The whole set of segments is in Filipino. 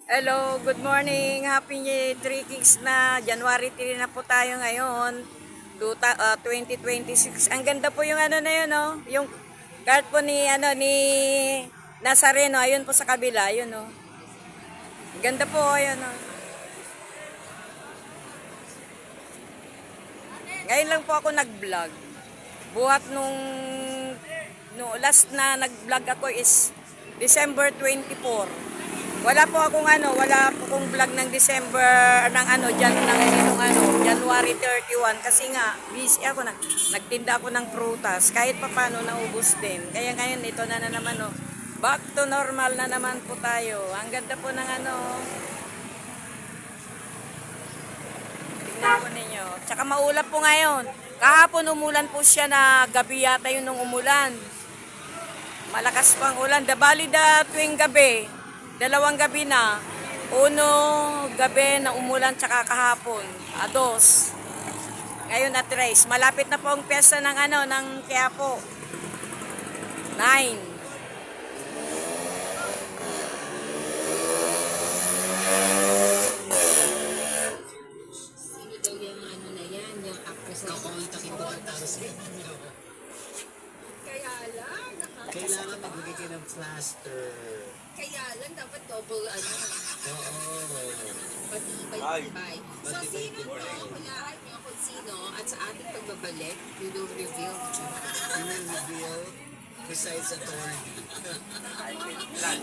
Hello, good morning. Happy 3 Kings na. January 3 na po tayo ngayon. 2026. Ang ganda po yung ano na yun, no? Yung card po ni Nazareno. Ayun po sa kabila, ayun, no? Ang ganda po, ayun, no? Ngayon lang po ako nag-vlog. Buhat no last na nag-vlog ako is December 24. Wala po akong vlog ng December January 31 kasi nga busy ako nagtinda ako ng prutas kahit papaano naubos din. Kaya ngayon ito na naman back to normal na naman po tayo. Ang ganda po ng tingnan po ninyo. Tsaka maulap po ngayon. Kahapon umulan po siya na gabi yata yun nung umulan. Malakas pang ulan. Tuwing gabi. Dalawang gabi na. Uno gabi na umulan tsaka kahapon. Dos. Ngayon at race. Malapit na po ang piyesta ng Quiapo. 9. Kailangan magbigay kayo ng plaster. Kaya lang dapat double Oo. patibay. So sino po, hulaan niyo kung sino at sa ating pagbabalik, we will reveal the gender. You will reveal besides authority. Kailangan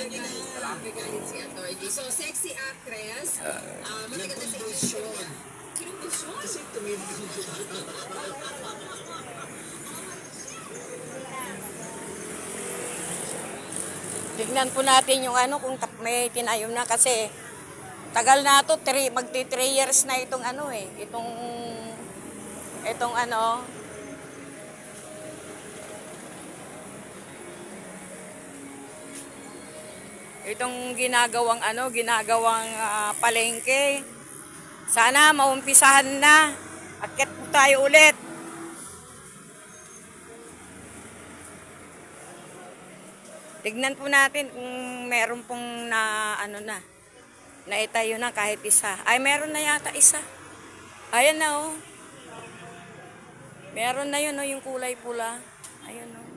niyo na yun. Regarding si Atty. So sexy actress, matagal na sa industry niya. Kinumbusyon? Kasi tumibig Tignan po natin yung kung may tinayom na kasi tagal na to, magti 3 years na itong itong ginagawang palengke. Sana maumpisahan na. Akyat po tayo ulit. Tignan po natin kung meron pong naitayo na kahit isa. Ay, meron na yata isa. Ayan na, oh. Meron na yun, oh, yung kulay pula. Ayan, oh.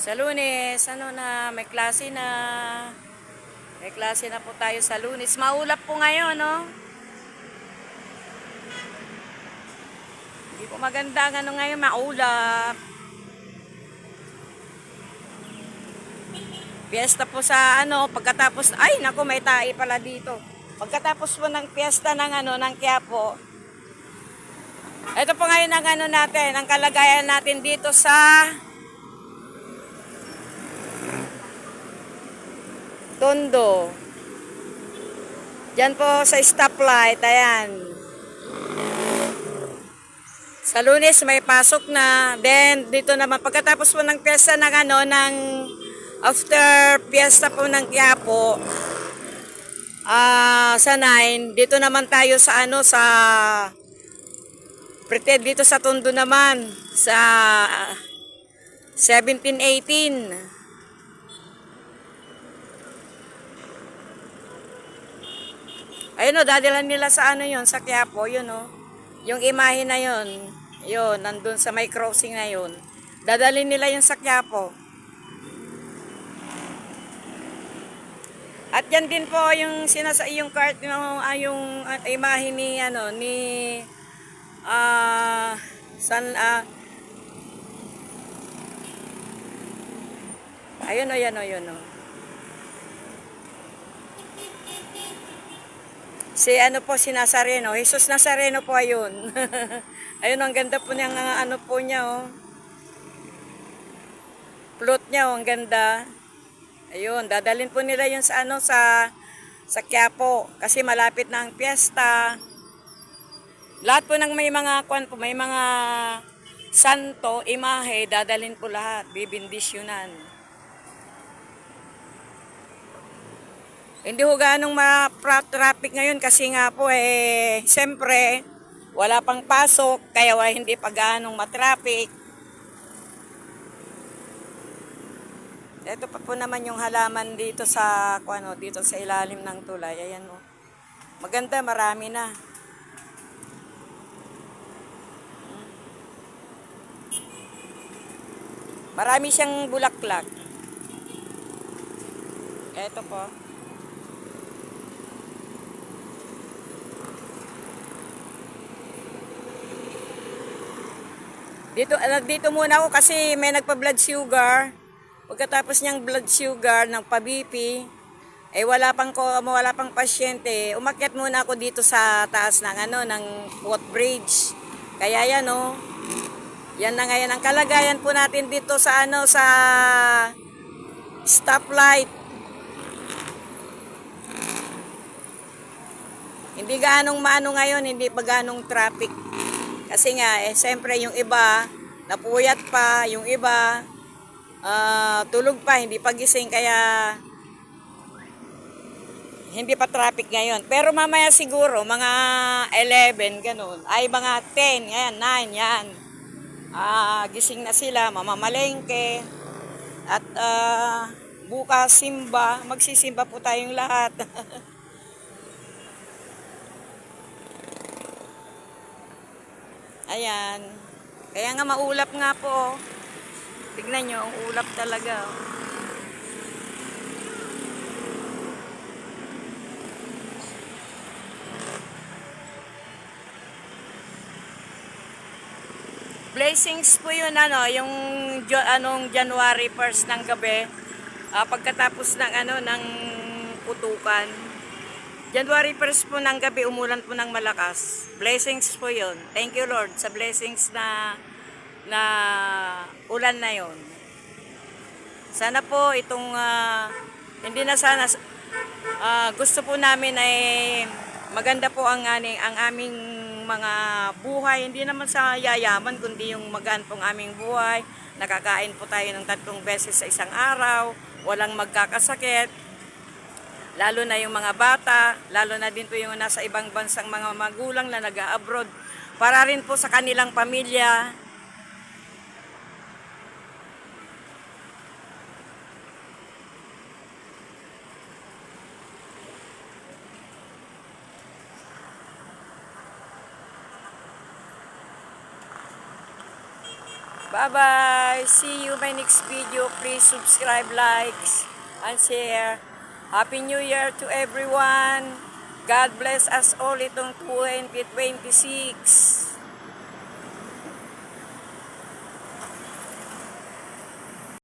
Sa Lunes, may klase na. May klase na po tayo sa Lunes. Maulap po ngayon, no? Hindi po maganda ang ngayon, maulap. Piyesta po sa pagkatapos, ay nako, may tae pala dito. Pagkatapos po ng piyesta ng Quiapo. Ito po ngayon ang kalagayan natin dito sa Tondo. Diyan po sa stoplight, ayan. Sa Lunes may pasok na. Then dito naman pagkatapos po ng piyesta after piyesta po ng Quiapo, sa 9, dito naman tayo sa pretend dito sa Tondo naman sa 17-18. Ayun o, dadalan nila sa sa Quiapo, yun o. Yung imahe na yun, nandun sa may crossing na yun. Dadalhin nila yung sa Quiapo. At yan din po yung yung cart, yung imahe ayun o, yan o, yun o. Si Nazareno, Jesus Nazareno po ayun. Ayun, ang ganda po niyang po niya, oh. Plot niya, oh, ang ganda. Ayun, dadalhin po nila yun sa Quiapo kasi malapit na ang piyesta. Lahat po ng may mga santo, imahe, dadalhin po lahat, bibindisyonan. Hindi ho ganong ma-traffic ngayon kasi nga po siyempre, wala pang pasok, kaya hindi pa ganong ma-traffic. Ito pa po naman yung halaman dito sa, dito sa ilalim ng tulay. Ayan o. Maganda, marami na. Marami siyang bulaklak. Ito po. Dito muna ako kasi may nagpa-blood sugar. Pagkatapos niyang blood sugar ng pa-BP, wala pang pasyente. Umakyat muna ako dito sa taas ng ng footbridge. Kaya yan yan na ngayon ang kalagayan po natin dito sa sa stoplight. Hindi ganong maano ngayon, hindi pa ganong traffic. Kasi nga, siyempre yung iba, napuyat pa, yung iba, tulog pa, hindi pa gising, kaya hindi pa traffic ngayon. Pero mamaya siguro, mga 11, ganun, ay mga 10, ngayon, 9, yan. Gising na sila, mamamalengke, at bukas simba, magsisimba po tayong lahat. Ayan. Kaya nga maulap nga po. Tignan nyo, ang ulap talaga. Blessings po yun, yung January 1st ng gabi. Pagkatapos ng ng putukan. January 1st po ng gabi, umulan po ng malakas. Blessings po yun. Thank you Lord sa blessings na ulan na yun. Sana po itong, hindi na sana, gusto po namin ay maganda po ang aming mga buhay. Hindi naman sa yayaman, kundi yung magaan pong aming buhay. Nakakain po tayo ng 3 beses sa isang araw. Walang magkakasakit. Lalo na yung mga bata, lalo na din po yung nasa ibang bansang mga magulang na nag-abroad. Para rin po sa kanilang pamilya. Bye-bye! See you my next video. Please subscribe, likes, and share. Happy New Year to everyone. God bless us all itong 2026.